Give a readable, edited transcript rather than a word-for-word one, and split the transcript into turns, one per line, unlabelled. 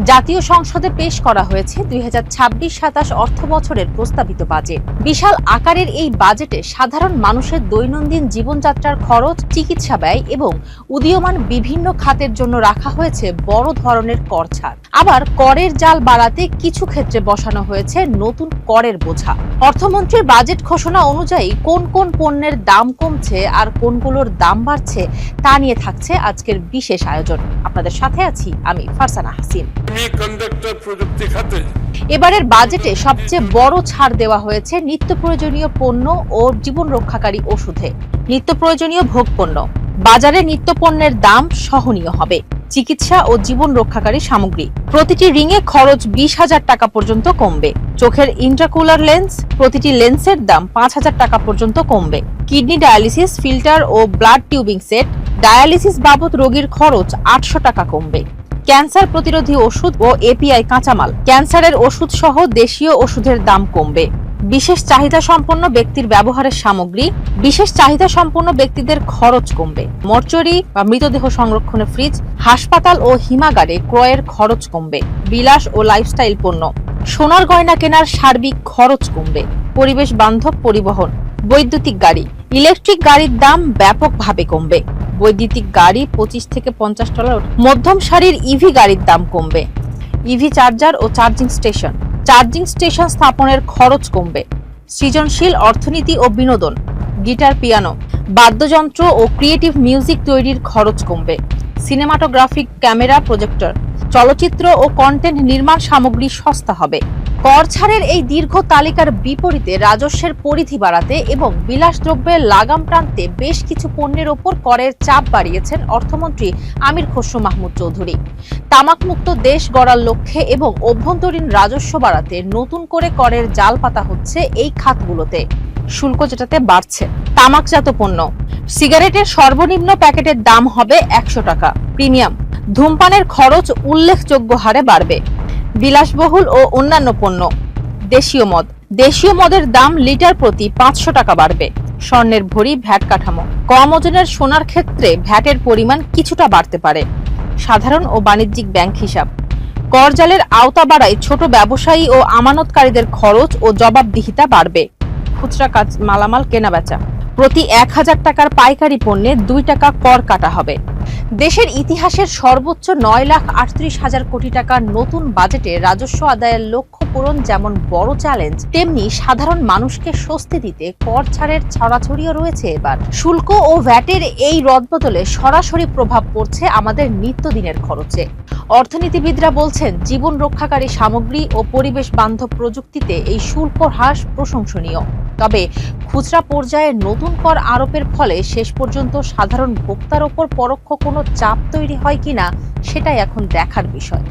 জাতীয় সংসদে পেশ করা হয়েছে 2026-27 অর্থ বছরের প্রস্তাবিত বাজেট। বিশাল আকারের এই বাজেটে সাধারণ মানুষের দৈনন্দিন জীবনযাত্রার খরচ, চিকিৎসা ব্যয় এবং উদীয়মান বিভিন্ন খাতের জন্য রাখা হয়েছে বড় ধরনের কর ছাড়। আবার করের জাল বাড়াতে কিছু ক্ষেত্রে বসানো হয়েছে নতুন করের বোঝা। অর্থমন্ত্রীর বাজেট ঘোষণা অনুযায়ী কোন কোন পণ্যের দাম কমছে আর কোনগুলোর দাম বাড়ছে তা নিয়ে থাকছে আজকের বিশেষ আয়োজন। আপনাদের সাথে আছি আমি ফারসানা হাসিন। এবারের বাজেটে সবচেয়ে বড় ছাড় দেওয়া হয়েছে নিত্য প্রয়োজনীয় পণ্য ও জীবন রক্ষাকারী ওষুধে। নিত্য প্রয়োজনীয় ভোগপণ্য বাজারে নিত্য পণ্যের দাম সহনীয় হবে। চিকিৎসা ও জীবন রক্ষাকারী সামগ্রী প্রতিটি রিংয়ে খরচ 20,000 টাকা পর্যন্ত কমবে। চোখের ইন্ট্রাকুলার লেন্স প্রতিটি লেন্সের দাম 5,000 টাকা পর্যন্ত কমবে। কিডনি ডায়ালিসিস ফিল্টার ও ব্লাড টিউবিং সেট ডায়ালিসিস বাবদ রোগীর খরচ 800 টাকা কমবে। ক্যান্সার প্রতিরোধী ওষুধ ও এপিআই কাঁচামাল ক্যান্সারের ওষুধ সহ দেশীয় ওষুধের দাম কমবে। বিশেষ চাহিদা সম্পন্ন ব্যক্তির ব্যবহারের সামগ্রী বিশেষ চাহিদা সম্পন্ন ব্যক্তিদের খরচ কমবে। মর্চুয়ারি বা মৃতদেহ সংরক্ষণে ফ্রিজ, হাসপাতাল ও হিমাগারে ক্রয়ের খরচ কমবে। বিলাস ও লাইফস্টাইল পণ্য সোনার গয়না কেনার সার্বিক খরচ কমবে। পরিবেশ বান্ধব পরিবহন বৈদ্যুতিক গাড়ি ইলেকট্রিক গাড়ির দাম ব্যাপকভাবে কমবে। বৈদ্যুতিক গাড়ি $25 থেকে $50। মধ্যম সারির ইভি গাড়ির দাম কমবে। ইভি চার্জার ও চার্জিং স্টেশন স্থাপনের খরচ কমবে। সৃজনশীল অর্থনীতি ও বিনোদন গিটার, পিয়ানো, বাদ্যযন্ত্র ও ক্রিয়েটিভ মিউজিক তৈরির খরচ কমবে। সিনেমাটোগ্রাফিক ক্যামেরা, প্রজেক্টর, চলচ্চিত্র ও কন্টেন্ট নির্মাণ সামগ্রী সস্তা হবে। কর ছাড়ের এই দীর্ঘ তালিকার বিপরীতে রাজস্বের পরিধি বাড়াতে এবং বিলাসদ্রব্যের লাগাম টানতে বেশ কিছু পণ্যের ওপর করের চাপ বাড়িয়েছেন অর্থমন্ত্রী আমির খসরু মাহমুদ চৌধুরী। তামাকমুক্ত দেশ গড়ার লক্ষ্যে এবং অভ্যন্তরীণ রাজস্ব বাড়াতে নতুন করে করের জাল পাতা হচ্ছে এই খাতগুলোতে। শুল্ক যেটাতে বাড়ছে তামাকজাত পণ্য সিগারেটের সর্বনিম্ন প্যাকেটের দাম হবে 100 টাকা। প্রিমিয়াম ধূমপানের খরচ উল্লেখযোগ্য হারে বাড়বে। বিলাসবহুল ও অন্যান্য পণ্য দেশীয় মদের দাম লিটার প্রতি 500 টাকা বাড়বে। স্বর্ণের ভরি ভ্যাট কাঠামো কম ওজনের সোনার ক্ষেত্রে ভ্যাটের পরিমাণ কিছুটা বাড়তে পারে। সাধারণ ও বাণিজ্যিক ব্যাংক হিসাব করজালের আওতা বাড়ায় ছোট ব্যবসায়ী ও আমানতকারীদের খরচ ও জবাবদিহিতা বাড়বে। খুচরা মালামাল কেনাবেচা প্রতি 1,000 টাকার পাইকারি পণ্যে 2 টাকা কর কাটা হবে। দেশের ইতিহাসের সর্বোচ্চ 9,38,000 কোটি টাকার নতুন বাজেটে রাজস্ব আদায়ের লক্ষ্য পূরণ যেমন বড় চ্যালেঞ্জ, তেমনি সাধারণ মানুষকে স্বস্তি দিতে কর ছাড়ের ছড়াছড়িও রয়েছে। এবার শুল্ক ও ভ্যাটের এই রদবদলে সরাসরি প্রভাব পড়ছে আমাদের নিত্যদিনের খরচে। অর্থনীতিবিদরা বলছেন, জীবন রক্ষাকারী সামগ্রী ও পরিবেশ বান্ধব প্রযুক্তিতে এই শুল্ক হ্রাস প্রশংসনীয়। তবে খুচরা পর্যায়ে নতুন কর আরোপের ফলে শেষ পর্যন্ত সাধারণ ভোক্তার ওপর পরোক্ষ কোনো চাপ তৈরি হয় কিনা সেটাই এখন দেখার বিষয়।